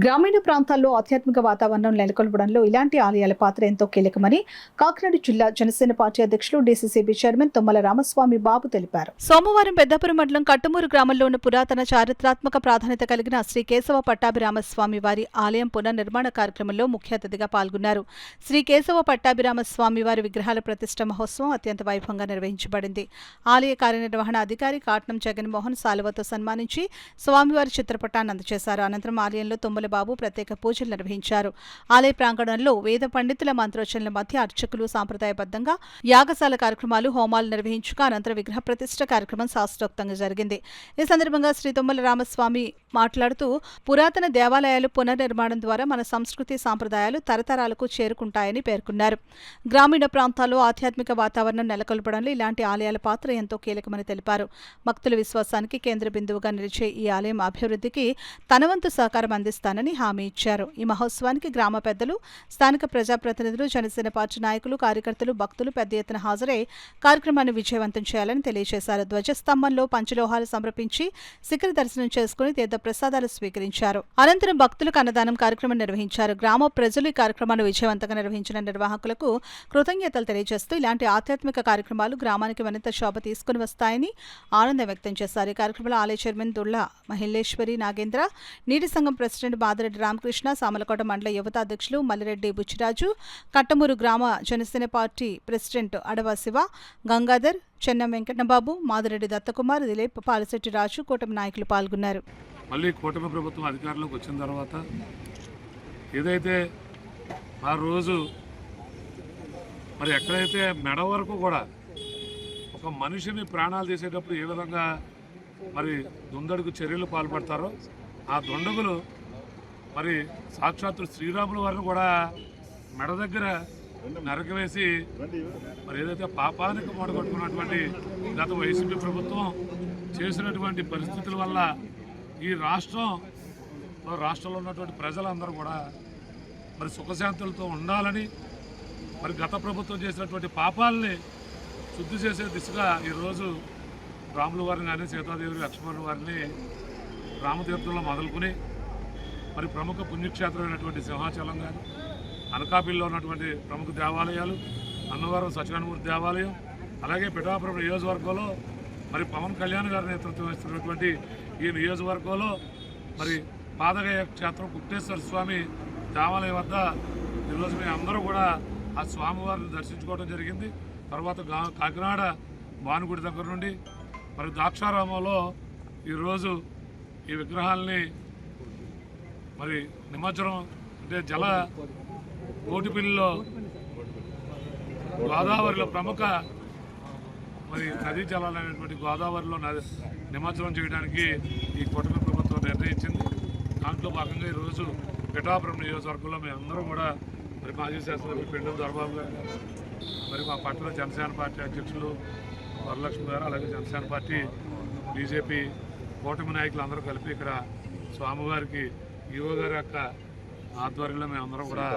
గ్రామీణ ప్రాంతాల్లో ఆధ్యాత్మిక వాతావరణం నెలకొల్పడంలో ఇలాంటి ఆలయాల పాత్ర ఎంతో కీలకమని కాకినాడ జిల్లా జనసేన పార్టీ అధ్యక్షులు డీసీసీబీ చైర్మన్ తుమ్మల రామస్వామి బాబు తెలిపారు. సోమవారం పెద్దపురం మండలం కట్టుమూరు గ్రామంలో ఉన్న పురాతన చారిత్రాత్మక ప్రాధాన్యత కలిగిన శ్రీ కేశవ పట్టాభిరామస్వామి వారి ఆలయం పునర్నిర్మాణ కార్యక్రమంలో ముఖ్య అతిథిగా పాల్గొన్నారు. శ్రీ కేశవ పట్టాభిరామస్వామి వారి విగ్రహాల ప్రతిష్ఠ మహోత్సవం అత్యంత వైభవంగా నిర్వహించబడింది. ఆలయ కార్యనిర్వహణ అధికారి కాట్నం జగన్మోహన్ సాలువతో సన్మానించి స్వామివారి చిత్రపటాన్ని అందజేశారు. అనంతరం ఆలయంలో బాబు ప్రత్యేక పూజలు నిర్వహించారు. ఆలయ ప్రాంగణంలో వేద పండితుల మంత్రోచ్చరణల మధ్య అర్చకులు సాంప్రదాయబద్ధంగా యాగశాల కార్యక్రమాలు హోమాలు నిర్వహించగా అనంతరం విగ్రహ ప్రతిష్ఠ కార్యక్రమం శాస్త్రోక్తంగా జరిగింది. ఈ సందర్భంగా శ్రీ తుమ్మల రామస్వామి మాట్లాడుతూ పురాతన దేవాలయాలు పునర్నిర్మాణం ద్వారా మన సంస్కృతి సాంప్రదాయాలు తరతరాలకు చేరుకుంటాయని పేర్కొన్నారు. గ్రామీణ ప్రాంతాల్లో ఆధ్యాత్మిక వాతావరణం నెలకొల్పడంలో ఇలాంటి ఆలయాల పాత్ర ఎంతో కీలకమని తెలిపారు. భక్తుల విశ్వాసానికి కేంద్ర బిందువుగా నిలిచే ఈ ఆలయం అభివృద్ధికి తన వంతు సహకారం అందిస్తానని హామీ ఇచ్చారు. ఈ మహోత్సవానికి గ్రామ పెద్దలు, స్థానిక ప్రజాప్రతినిధులు, జనసేన పార్టీ నాయకులు, కార్యకర్తలు, భక్తులు పెద్ద ఎత్తున హాజరై కార్యక్రమాన్ని విజయవంతం చేయాలని తెలియజేశారు. ధ్వజస్తంభంలో పంచలోహాలు సమర్పించి శిఖర దర్శనం చేసుకుని తీర్థ ప్రసాదాలు స్వీకరించారు. అనంతరం భక్తులకు అన్నదానం కార్యక్రమం నిర్వహించారు. గ్రామ ప్రజలు ఈ కార్యక్రమాన్ని విజయవంతంగా నిర్వహించిన నిర్వాహకులకు కృతజ్ఞతలు తెలియజేస్తూ ఇలాంటి ఆధ్యాత్మిక కార్యక్రమాలు గ్రామానికి మరింత శోభ తీసుకుని వస్తాయని ఆనందం వ్యక్తం చేశారు. ఈ కార్యక్రమంలో ఆలయ చైర్మన్ దుళ్ళ మహిళేశ్వరి నాగేంద్ర, నీటి సంఘం ప్రెసిడెంట్ బాదిరెడ్డి రామకృష్ణ, సామలకోట మండల యువత అధ్యక్షులు మల్లిరెడ్డి బుచ్చిరాజు, కట్టమూరు గ్రామ జనసేన పార్టీ ప్రెసిడెంట్ అడవ శివ, గంగాధర్, చెన్నం వెంకటబాబు, మాదిరెడ్డి దత్తకుమార్, దిలీప్, పాలశెట్టి రాజు, కూటమి నాయకులు పాల్గొన్నారు. మళ్ళీ కూటమి ప్రభుత్వం అధికారంలోకి వచ్చిన తర్వాత ఏదైతే ఆ రోజు మరి ఎక్కడైతే మెడ వరకు కూడా ఒక మనిషిని ప్రాణాలు తీసేటప్పుడు ఏ విధంగా మరి దుందడుగు చర్యలు పాల్పడతారో ఆ దుండగులు మరి సాక్షాత్తు శ్రీరాముల వారిని కూడా మెడ దగ్గర నరకవేసి మరి ఏదైతే పాపానికి మూడగొట్టుకున్నటువంటి గత వైసీపీ ప్రభుత్వం చేసినటువంటి పరిస్థితుల వల్ల ఈ రాష్ట్రంలో ఉన్నటువంటి ప్రజలందరూ కూడా మరి సుఖశాంతులతో ఉండాలని మరి గత ప్రభుత్వం చేసినటువంటి పాపాలని శుద్ధి చేసే దిశగా ఈరోజు రాముల వారిని కానీ సీతాదేవి లక్ష్మణుల వారిని రామతీర్థంలో మొదలుకొని మరి ప్రముఖ పుణ్యక్షేత్రమైనటువంటి సింహాచలం కానీ అనకాపల్లిలో ఉన్నటువంటి ప్రముఖ దేవాలయాలు, అన్నవరం సత్యనారాయణమూర్తి దేవాలయం, అలాగే పిఠాపురం నియోజకవర్గంలో మరి పవన్ కళ్యాణ్ గారి నేతృత్వం వహిస్తున్నటువంటి ఈ నియోజకవర్గంలో మరి పాదగయ క్షేత్రం కుక్టేశ్వర స్వామి దేవాలయం వద్ద ఈరోజు మేము అందరూ కూడా ఆ స్వామివారిని దర్శించుకోవడం జరిగింది. తర్వాత కాకినాడ భానుగుడి దగ్గర నుండి మరి ద్రాక్షారామంలో ఈరోజు ఈ విగ్రహాలని మరి నిమజ్జనం అంటే జల కోటిపిల్లిలో గోదావరిలో ప్రముఖ మరి నదీ జలాలైనటువంటి గోదావరిలో నిమజ్జనం చేయడానికి ఈ కూటమి ప్రభుత్వం నిర్ణయించింది. దాంట్లో భాగంగా ఈరోజు పిఠాపురం నియోజకవర్గంలో మేమందరం కూడా మరి మాజీ శాసనసభ్యులు పెండెం దొరబాబు గారు, మరి మా పట్టణ జనసేన పార్టీ అధ్యక్షులు వరలక్ష్మి గారు, అలాగే జనసేన పార్టీ బీజేపీ కూటమి నాయకులు అందరూ కలిపి ఇక్కడ స్వామివారికి ఈవో గారి యొక్క ఆధ్వర్యంలో మేమందరం కూడా